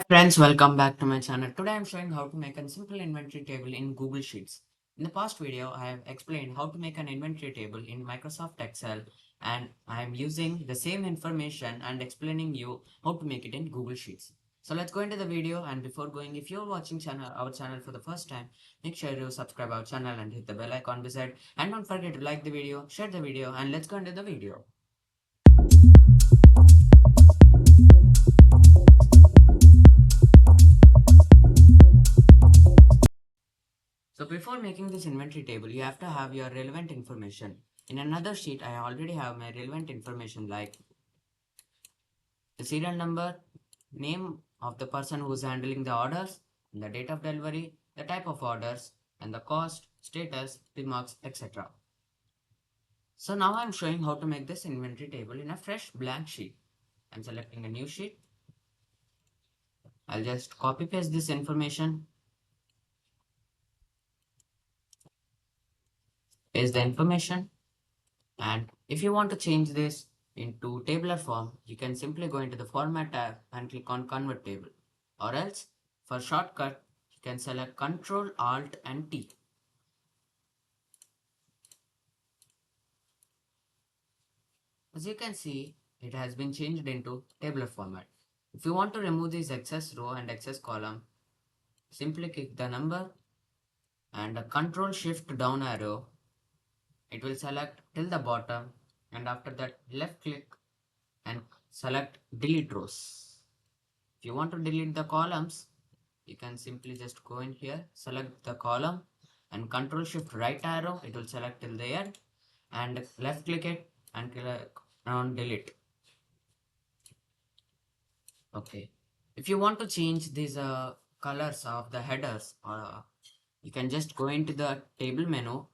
Friends, welcome back to my channel. Today I'm showing how to make a simple inventory table in Google Sheets. In the past video, I have explained how to make an inventory table in Microsoft Excel, and I am using the same information and explaining you how to make it in Google Sheets. So let's go into the video, and before going, if you're watching our channel for the first time, make sure you subscribe our channel and hit the bell icon beside, and don't forget to like the video, share the video, and let's go into the video. So before making this inventory table, you have to have your relevant information. In another sheet, I already have my relevant information like the serial number, name of the person who's handling the orders, the date of delivery, the type of orders, and the cost, status, remarks, etc. So now I'm showing how to make this inventory table in a fresh blank sheet. I'm selecting a new sheet. I'll just copy paste this information, paste the information. And if you want to change this into tabular form, you can simply go into the Format tab and click on Convert Table. Or else, for shortcut, you can select Ctrl, Alt and T. As you can see, it has been changed into tabular format. If you want to remove this excess row and excess column, simply click the number and a Ctrl Shift down arrow. It will select till the bottom, and after that left click and select Delete Rows. If you want to delete the columns, you can simply just go in here, select the column and Control Shift right arrow. It will select till the end and left click it and click on delete. Okay. If you want to change these colors of the headers, you can just go into the table menu,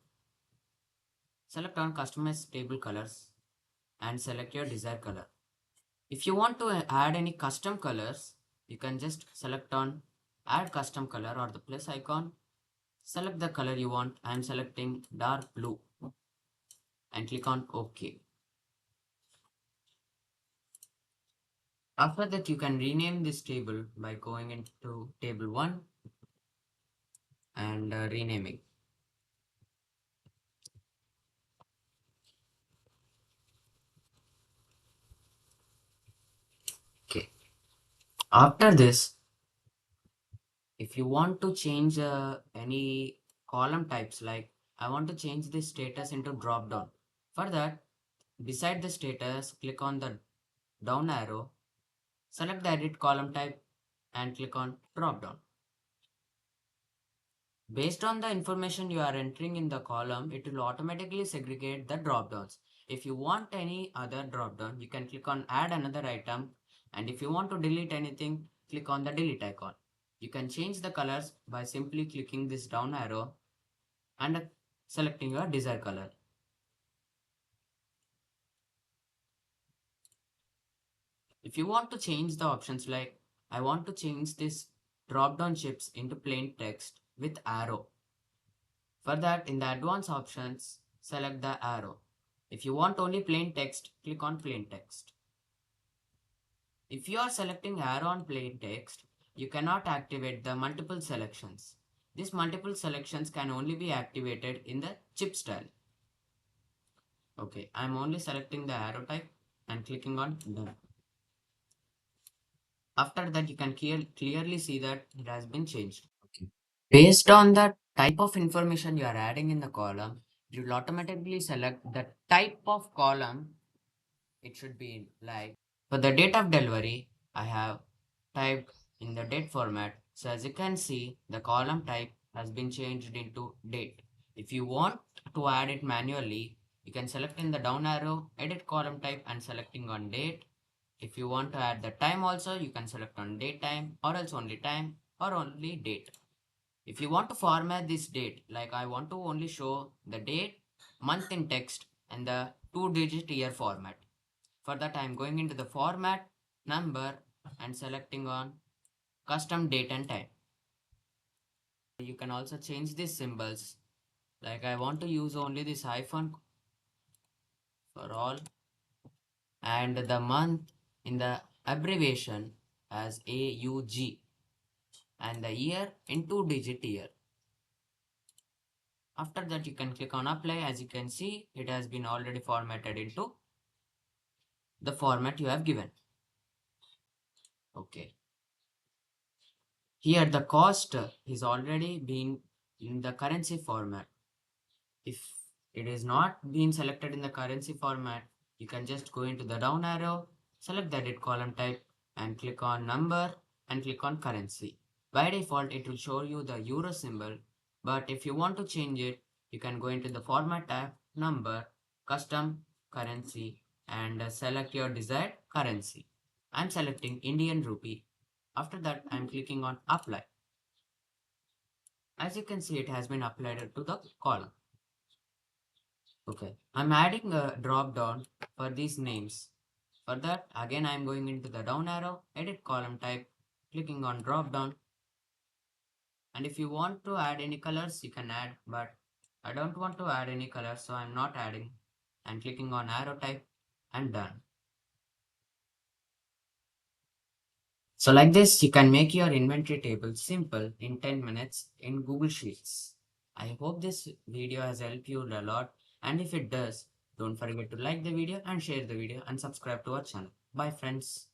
select on customize table colors and select your desired color. If you want to add any custom colors, you can just select on add custom color or the plus icon. Select the color you want. I am selecting dark blue and click on OK. After that, you can rename this table by going into table 1 and renaming. Okay. After this, if you want to change any column types, like I want to change the status into drop down. For that, beside the status, click on the down arrow, select the edit column type and click on drop down. Based on the information you are entering in the column, it will automatically segregate the drop downs. If you want any other drop down, you can click on add another item, and if you want to delete anything, click on the delete icon. You can change the colors by simply clicking this down arrow and selecting your desired color. If you want to change the options, like I want to change this drop down chips into plain text with arrow. For that, in the advanced options, select the arrow. If you want only plain text, click on plain text. If you are selecting arrow on plain text, you cannot activate the multiple selections. These multiple selections can only be activated in the chip style. Okay, I'm only selecting the arrow type and clicking on done. After that, you can clearly see that it has been changed. Okay. Based on the type of information you are adding in the column, it will automatically select the type of column it should be in. Like for the date of delivery, I have typed in the date format. So as you can see, the column type has been changed into date. If you want to add it manually, you can select in the down arrow, edit column type and selecting on date. If you want to add the time also, you can select on date time or else only time or only date. If you want to format this date, like I want to only show the date, month in text and the 2-digit year format. For that, I am going into the format, number and selecting on custom date and time. You can also change these symbols. Like I want to use only this hyphen for all and the month in the abbreviation as AUG and the year in 2-digit year. After that, you can click on apply. As you can see, it has been already formatted into the format you have given. Okay. Here the cost is already been in the currency format. If it is not being selected in the currency format, you can just go into the down arrow, select the edit column type and click on number and click on currency. By default, it will show you the euro symbol, but if you want to change it, you can go into the format tab, number, custom currency and select your desired currency. I'm selecting Indian rupee. After that, I'm clicking on apply. As you can see, it has been applied to the column. Okay, I'm adding a drop down for these names. For that, again, I'm going into the down arrow, edit column type, clicking on drop down. And if you want to add any colors, you can add, but I don't want to add any colors, so I'm not adding. I'm clicking on arrow type and done. So like this, you can make your inventory table simple in 10 minutes in Google Sheets. I hope this video has helped you a lot, and if it does, don't forget to like the video and share the video and subscribe to our channel. Bye friends.